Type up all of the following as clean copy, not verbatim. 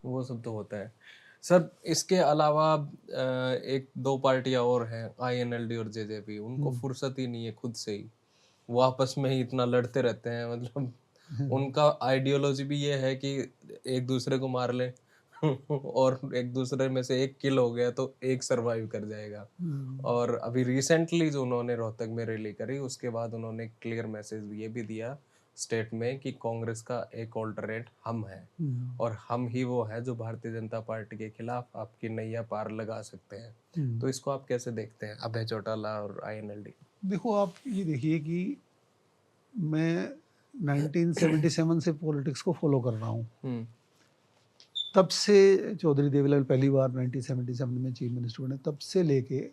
वो सब तो होता है सर। इसके अलावा एक दो पार्टियां और हैं, INLD और JJP, उनको फुर्सत ही नहीं है खुद से ही, वो आपस में ही इतना लड़ते रहते हैं। मतलब उनका आइडियोलॉजी भी ये है कि एक दूसरे को मार ले और एक दूसरे में से एक किल हो गया तो एक सरवाइव कर जाएगा। और अभी रिसेंटली जो उन्होंने रोहतक में रैली करी, उसके बाद उन्होंने क्लियर मैसेज ये भी दिया स्टेट में कि कांग्रेस का एक ऑल्टरनेट हम है, और हम ही वो है जो भारतीय जनता पार्टी के खिलाफ आपकी नैया पार लगा सकते हैं। तो इसको आप कैसे देखते हैं, अभय चौटाला और INLD? देखो, आप ये देखिए कि मैं 1977 से पॉलिटिक्स को फॉलो कर रहा हूँ। तब से चौधरी देवीलाल पहली बार 1977 में चीफ मिनिस्टर बने, तब से लेके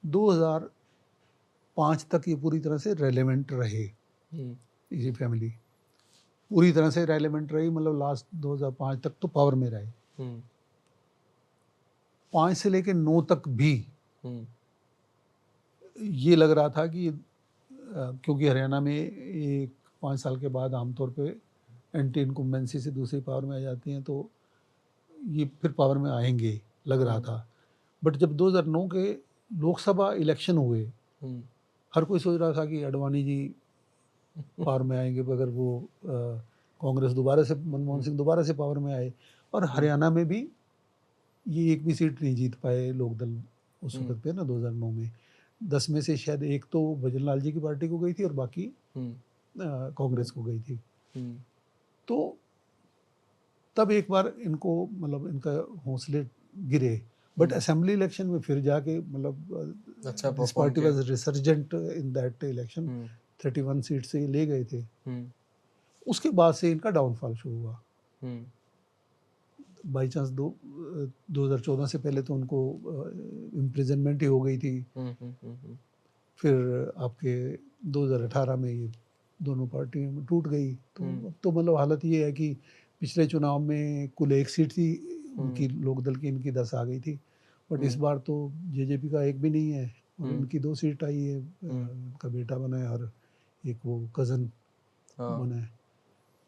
2005 तक ये पूरी तरह से रेलेवेंट रहे। ये फैमिली पूरी तरह से रेलेवेंट रही, मतलब लास्ट 2005 तक तो पावर में रहे। 5 से लेके 9 तक भी ये लग रहा था कि क्योंकि हरियाणा में एक 5 साल के बाद आमतौर पे एंटी इनकम्बेंसी से दूसरी पावर में आ जाती हैं, तो ये फिर पावर में आएंगे, लग रहा था। बट जब 2009 के लोकसभा इलेक्शन हुए, हर कोई सोच रहा था कि अडवाणी जी पावर में आएंगे अगर वो कांग्रेस दोबारा से, मनमोहन सिंह दोबारा से पावर में आए। और हरियाणा में भी ये एक भी सीट नहीं जीत पाए लोकदल उस वक्त पे ना 2009 में। 10 में से शायद एक तो भजनलाल जी की पार्टी को गई थी और बाकी कांग्रेस को गई थी। तो तब एक बार इनको, मतलब इनका हौसले गिरे। बट असेंबली इलेक्शन में फिर जाके, मतलब अच्छा this party was resurgent in that election, 31 seat से ले गए थे। उसके बाद से इनका डाउनफॉल शुरू हुआ। बाई चांस 2014 से पहले तो उनको इम्प्रिजनमेंट ही हो गई थी। फिर आपके 2018 में ये दोनों पार्टियों में टूट गई। तो अब तो मतलब हालत ये है कि पिछले चुनाव में कुल 1 सीट थी उनकी, लोकदल की, इनकी 10 आ गई थी। बट इस बार तो JJP का एक भी नहीं है और इनकी 2 सीट आई है। उनका बेटा बना है और एक वो कज़न बना है।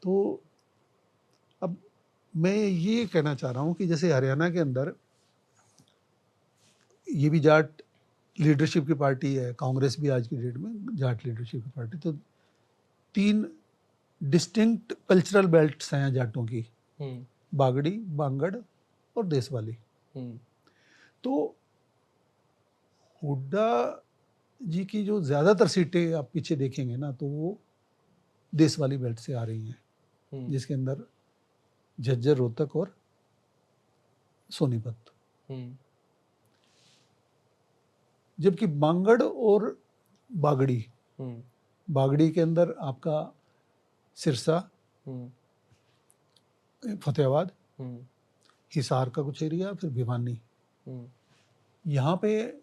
तो अब मैं ये कहना चाह रहा हूँ कि जैसे हरियाणा के अंदर ये भी जाट लीडरशिप की पार्टी है, कांग्रेस भी आज की डेट में जाट लीडरशिप की पार्टी। तो 3 डिस्टिंक्ट कल्चरल बेल्ट्स हैं जाटों की, बागड़ी, बांगड़ और देशवाली। तो हुड्डा जी की जो ज़्यादातर सीटें आप पीछे देखेंगे ना, तो वो देशवाली बेल्ट से आ रही हैं, जिसके अंदर झज्जर, रोहतक और सोनीपत। जबकि बांगड़ और बागड़ी, बागड़ी के अंदर आपका सिरसा, फतेहाबाद, हिसार का कुछ एरिया, फिर भिवानी, यहाँ पे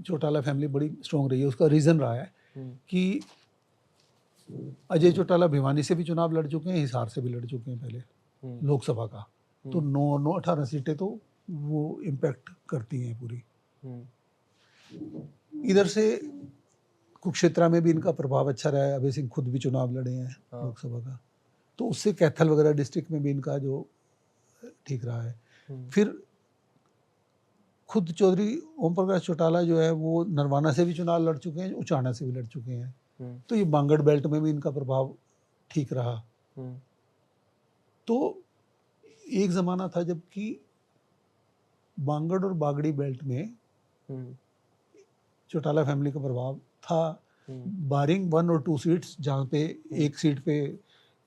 चौटाला फैमिली बड़ी स्ट्रॉन्ग रही है। उसका रीज़न रहा है कि अजय चौटाला भिवानी से भी चुनाव लड़ चुके हैं, हिसार से भी लड़ चुके हैं पहले लोकसभा का। तो 18 सीटें तो वो इम्पैक्ट करती हैं पूरी। इधर से कुरुक्षेत्रा में भी इनका प्रभाव अच्छा रहा है। अभय सिंह खुद भी चुनाव लड़े हैं लोकसभा का, तो उससे कैथल वगैरह डिस्ट्रिक्ट में भी इनका जो ठीक रहा है। फिर खुद चौधरी ओम प्रकाश चौटाला जो है वो नरवाना से भी चुनाव लड़ चुके हैं, उचाना से भी लड़ चुके हैं। तो ये बांगड़ बेल्ट में भी इनका प्रभाव ठीक रहा। तो एक ज़माना था जबकि बांगड़ और बागड़ी बेल्ट में चौटाला फैमिली का प्रभाव था, बारिंग 1 और 2 सीट्स, जहाँ पे एक सीट पे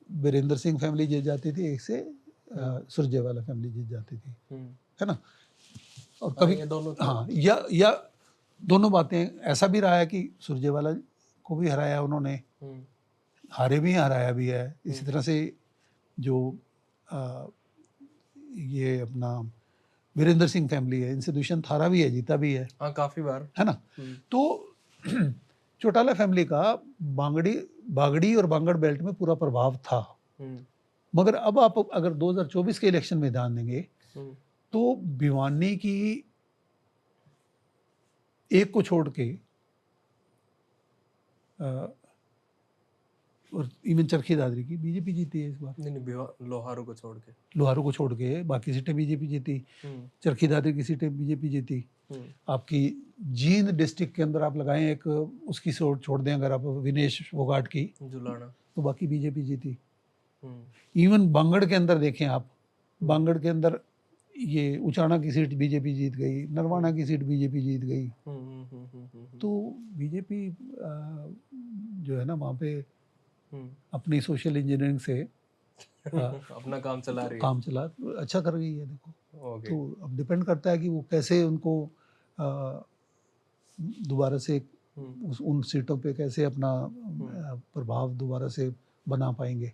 वीरेंद्र सिंह फैमिली जीत जाती थी, एक से सुरजेवाला फैमिली जीत जाती थी, है ना। और कभी हाँ, या दोनों बातें, ऐसा भी रहा है कि सुरजेवाला को भी हराया उन्होंने, हारे भी हैं, हराया भी है। इसी तरह से जो ये अपना वीरेंद्र सिंह फैमिली है, इनसे दुष्यंत हारा भी है, जीता भी है, काफी बार, है ना। तो चौटाला फैमिली का बागड़ी और बांगड़ बेल्ट में पूरा प्रभाव था। मगर अब आप अगर 2024 के इलेक्शन में ध्यान देंगे तो भिवानी की एक को छोड़ के और इवन चरखी दादरी की बीजेपी जीती है इस बार, नहीं नहीं लोहारू को छोड़ के। लोहारू को छोड़ के बाकी सीटें बीजेपी जीती, चरखी दादरी की सीटें बीजेपी जीती। आपकी जींद डिस्ट्रिक्ट के अंदर आप लगाएं एक, उसकी छोड़ दें अगर आप विनेश फोगाट की, जुलाना, तो बाकी बीजेपी जीती। इवन बांगड़ के अंदर देखें आप, बांगड़ के अंदर ये उचाना की सीट बीजेपी जीत गई, नरवाना की सीट बीजेपी जीत गई। तो बीजेपी जो है ना वहाँ पे अपनी सोशल इंजीनियरिंग से अपना काम चला रही है, काम चला अच्छा कर रही है। देखो ओके। तो अब डिपेंड करता है कि वो कैसे उनको दोबारा से उन सीटों पे कैसे अपना प्रभाव दोबारा से बना पाएंगे।